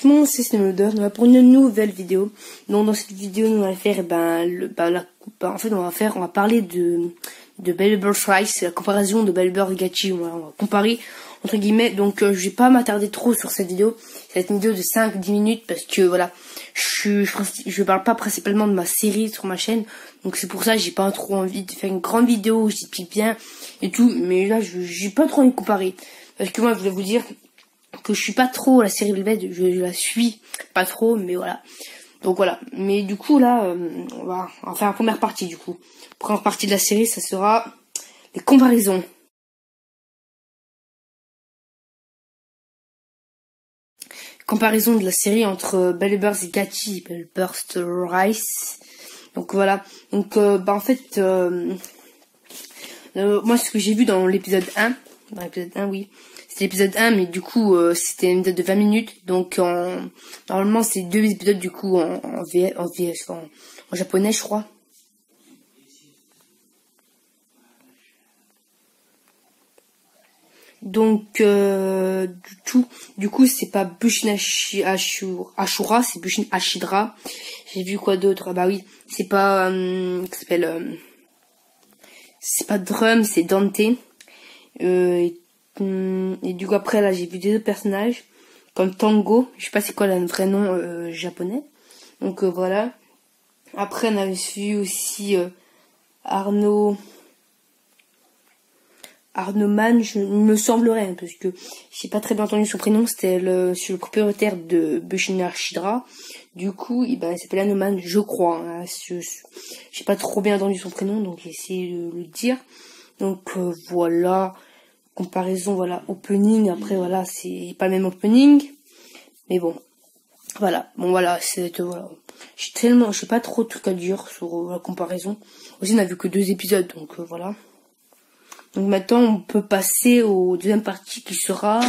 mon nom c'est Snowloader, on va pour une nouvelle vidéo. Donc dans cette vidéo on va faire on va parler de Belieber Rice, la comparaison de Belieber et Gachi. On va comparer entre guillemets. Donc je vais pas m'attarder trop sur cette vidéo. Ça va être une vidéo de 5-10 minutes parce que voilà, je parle pas principalement de ma série sur ma chaîne. Donc c'est pour ça que j'ai pas trop envie de faire une grande vidéo où j'explique bien et tout. Mais là j'ai pas trop envie de comparer. Parce que moi je voulais vous dire que je suis pas trop la série Velvet, je la suis pas trop, mais voilà. Donc voilà. Mais du coup là, on va faire la première partie du coup. Première partie de la série, ça sera les comparaisons. Comparaison de la série entre Belieber et Gachi, Belieber Rice. Donc voilà. Donc en fait, moi ce que j'ai vu dans l'épisode 1, oui. C'était l'épisode 1, mais du coup, c'était une épisode de 20 minutes. Donc, normalement, c'est 2 épisodes, du coup, en japonais, je crois. Donc, du coup, c'est pas Bushin Ashura, c'est Bushin Ashidra. J'ai vu quoi d'autre? Ah bah oui, c'est pas, c'est pas Drum, c'est Dante. Et du coup après là j'ai vu des autres personnages comme Tango, je sais pas c'est quoi le vrai nom japonais. Donc voilà. Après on avait vu aussi Arnaud Man, il me semblerait, parce que j'ai pas très bien entendu son prénom, c'était le propriétaire de Bushin Ashidra. Du coup, il s'appelle Arnaud Man, je crois. Hein. J'ai pas trop bien entendu son prénom, donc j'ai essayé de le dire. Donc voilà. Comparaison, voilà, opening, après voilà, c'est pas le même opening, mais bon, voilà, voilà, j'ai pas trop de trucs à dire sur la comparaison. Aussi on a vu que 2 épisodes, donc voilà. Donc maintenant on peut passer au deuxième partie qui sera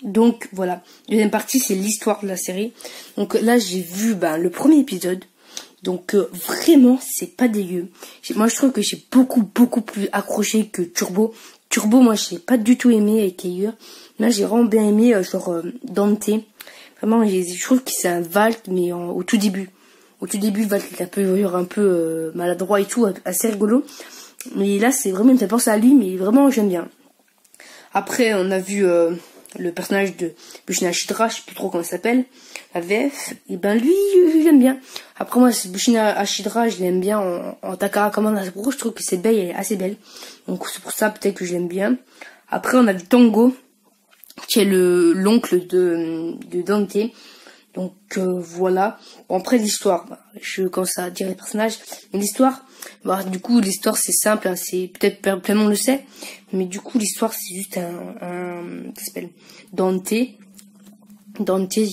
donc voilà, deuxième partie c'est l'histoire de la série. Donc là j'ai vu le premier épisode. Donc vraiment c'est pas dégueu. Moi je trouve que j'ai beaucoup plus accroché que Turbo. Turbo moi j'ai pas du tout aimé avec Ayer. Là j'ai vraiment bien aimé Dante. Vraiment je trouve que c'est un Valt mais au tout début. Au tout début Valt il est un peu maladroit et tout, assez rigolo. Mais là c'est vraiment, il me fait penser à lui, mais vraiment j'aime bien. Après on a vu le personnage de Bushin Ashidra, je sais plus trop comment il s'appelle, la VF, et lui, j'aime bien. Après moi, Bushin Ashidra, je l'aime bien en Takara Command Asbro, je trouve que cette belle, elle est assez belle. Donc c'est pour ça peut-être que je l'aime bien. Après on a vu Tango, qui est l'oncle de Dante. Donc voilà. Bon, après l'histoire, je commence à dire les personnages. Mais l'histoire, du coup l'histoire c'est simple, hein, c'est peut-être plein de monde le sait, mais du coup l'histoire c'est juste qui s'appelle Dante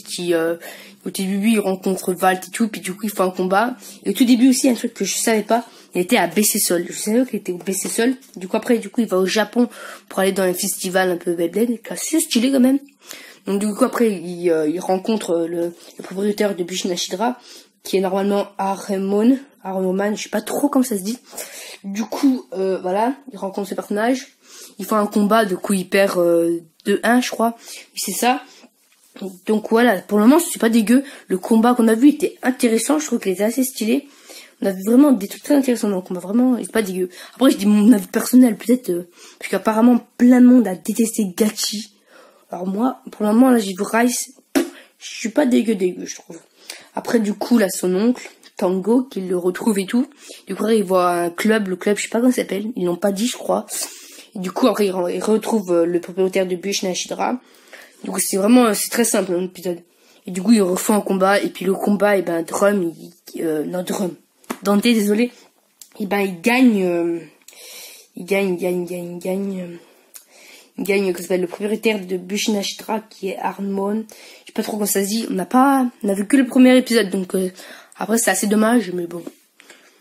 qui au début il rencontre Valt et tout, puis du coup il fait un combat. Et au tout début aussi un truc que je savais pas, il était à BC-Sol. Je savais qu'il était au BC-Sol. Du coup après il va au Japon pour aller dans un festival un peu Beyblade, c'est stylé quand même. Donc du coup après il rencontre le propriétaire de Bushin Ashidra, qui est normalement Arnoman, je sais pas trop comment ça se dit. Du coup voilà, il rencontre ce personnage, il fait un combat, de coup il perd 2-1 je crois, c'est ça. Donc voilà, pour le moment c'est pas dégueu. Le combat qu'on a vu était intéressant, je trouve qu'il était assez stylé. On a vu vraiment des trucs très intéressants dans le combat, vraiment, c'est pas dégueu. Après je dis mon avis personnel peut-être, parce qu'apparemment plein de monde a détesté Gachi. Alors moi, pour le moment, là, j'ai vu Rice, je suis pas dégueu, je trouve. Après, du coup, là, son oncle, Tango, qu'il le retrouve et tout. Du coup, après, il voit un club, le club, je sais pas comment ça s'appelle, ils l'ont pas dit, je crois. Et du coup, après, il retrouve le propriétaire de Bushin Ashidra. Du coup, c'est très simple, l'épisode. Et du coup, il refait un combat, et puis le combat, Drum, Dante, désolé. Il gagne, il gagne, que s'appelle le propriétaire de Bushin Ashidra, qui est Armon. Je sais pas trop comment ça se dit. On a vu que le premier épisode, donc après c'est assez dommage, mais bon.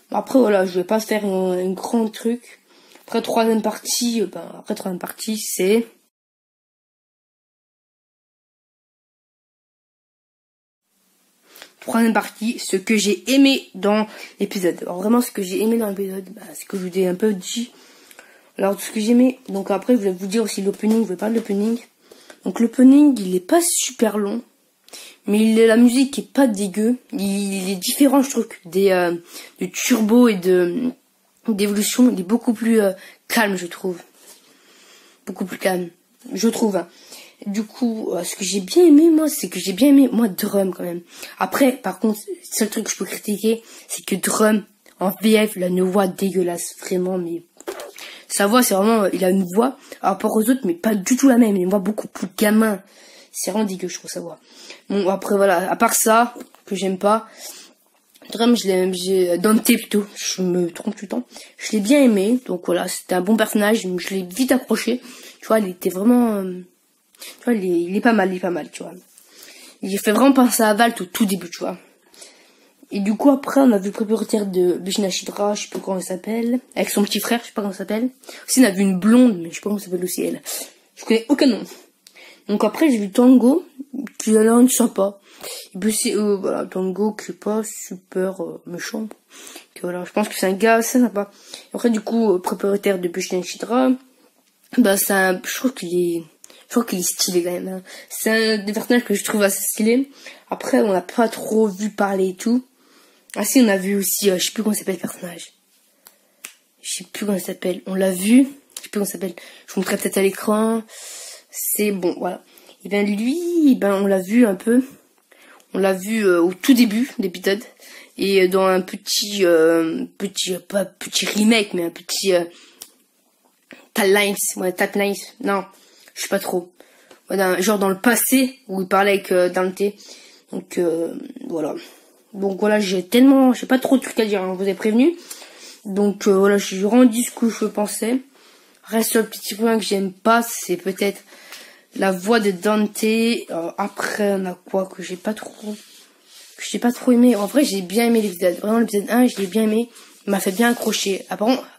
Après voilà, je vais pas faire un grand truc. Après troisième partie, c'est ce que j'ai aimé dans l'épisode. Alors vraiment ce que j'ai aimé dans l'épisode, ce que je vous ai un peu dit. Alors, ce que j'aimais, donc après, je voulais vous dire aussi l'opening, je vais parler de l'opening. Donc, l'opening, il est pas super long, mais la musique est pas dégueu. Il est différent, je trouve, de Turbo et d'Evolution. Il est beaucoup plus calme, je trouve. Beaucoup plus calme, je trouve. Hein. Du coup, ce que j'ai bien aimé, moi, c'est que j'ai bien aimé, moi, Drum, quand même. Après, par contre, le seul truc que je peux critiquer, c'est que Drum, en VF, il a une voix dégueulasse, vraiment, mais... Sa voix, c'est vraiment... Il a une voix, par rapport aux autres, mais pas du tout la même. Il a une voix beaucoup plus gamin. C'est vraiment dégueu, je trouve, sa voix. Bon, après, voilà, à part ça, que j'aime pas... Drum, Dante, plutôt, je me trompe tout le temps. Je l'ai bien aimé, donc voilà, c'était un bon personnage, je l'ai vite accroché. Tu vois, il était vraiment... Tu vois, il est pas mal, tu vois. Il fait vraiment penser à Valt au tout début, tu vois. Et du coup, après, on a vu le propriétaire de Bushinashidra, je sais pas comment elle s'appelle, avec son petit frère, je sais pas comment elle s'appelle. Aussi, on a vu une blonde, mais je sais pas comment elle s'appelle aussi, elle. Je connais aucun nom. Donc après, j'ai vu Tango, qui a l'air sympa. Et puis c'est, voilà, Tango, qui est pas super méchant. Et voilà, je pense que c'est un gars assez sympa. Et après, du coup, propriétaire de Bushinashidra, bah, je trouve qu'il est stylé quand même. Hein. C'est un des personnages que je trouve assez stylé. Après, on n'a pas trop vu parler et tout. Ah si, on a vu aussi, je sais plus comment s'appelle le personnage. Je sais plus comment il s'appelle. On l'a vu. Je sais plus comment il s'appelle. Je vous montrerai peut-être à l'écran. C'est bon, voilà. Et ben lui, on l'a vu un peu. On l'a vu au tout début de l'épisode. Et dans un petit remake, mais un petit timelines. Non, je sais pas trop. Voilà, genre dans le passé où il parlait avec Dante. Donc voilà. Donc voilà, j'ai pas trop de trucs à dire, hein, je vous ai prévenu. Donc voilà, j'ai rendu ce que je pensais. Reste le petit point que j'aime pas, c'est peut-être la voix de Dante. Après, on a quoi que j'ai pas trop aimé. En vrai, j'ai bien aimé l'épisode. Vraiment, l'épisode 1, je l'ai bien aimé. Il m'a fait bien accrocher.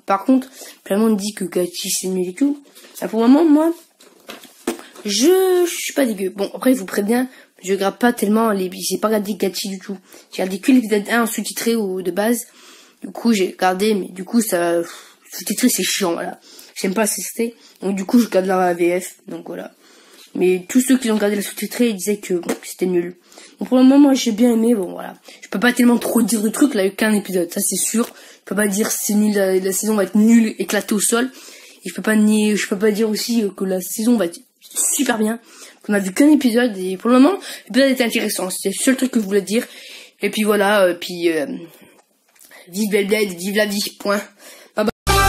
Par contre, plein de monde dit que Gachi c'est nul et tout. Pour le moment, moi, je suis pas dégueu. Bon, après, je vous préviens, je regarde pas tellement j'ai pas regardé Gachi du tout. J'ai regardé que l'épisode 1 en sous-titré ou de base. Du coup, j'ai regardé, mais du coup, ça, sous-titré, c'est chiant, voilà. J'aime pas assister. Donc, du coup, je regarde la VF. Donc, voilà. Mais tous ceux qui ont regardé la sous-titré, ils disaient que c'était nul. Donc, pour le moment, moi, j'ai bien aimé. Bon, voilà. Je peux pas tellement trop dire de trucs, là, il y a qu'un épisode. Ça, c'est sûr. Je peux pas dire c'est nul, la saison va être nulle, éclatée au sol. Et je peux pas dire aussi que la saison va être super bien. On a vu qu'un épisode et pour le moment, l'épisode était intéressant. C'était le seul truc que je voulais dire. Et puis voilà, vive Beyblade, vive la vie, point. Bye bye.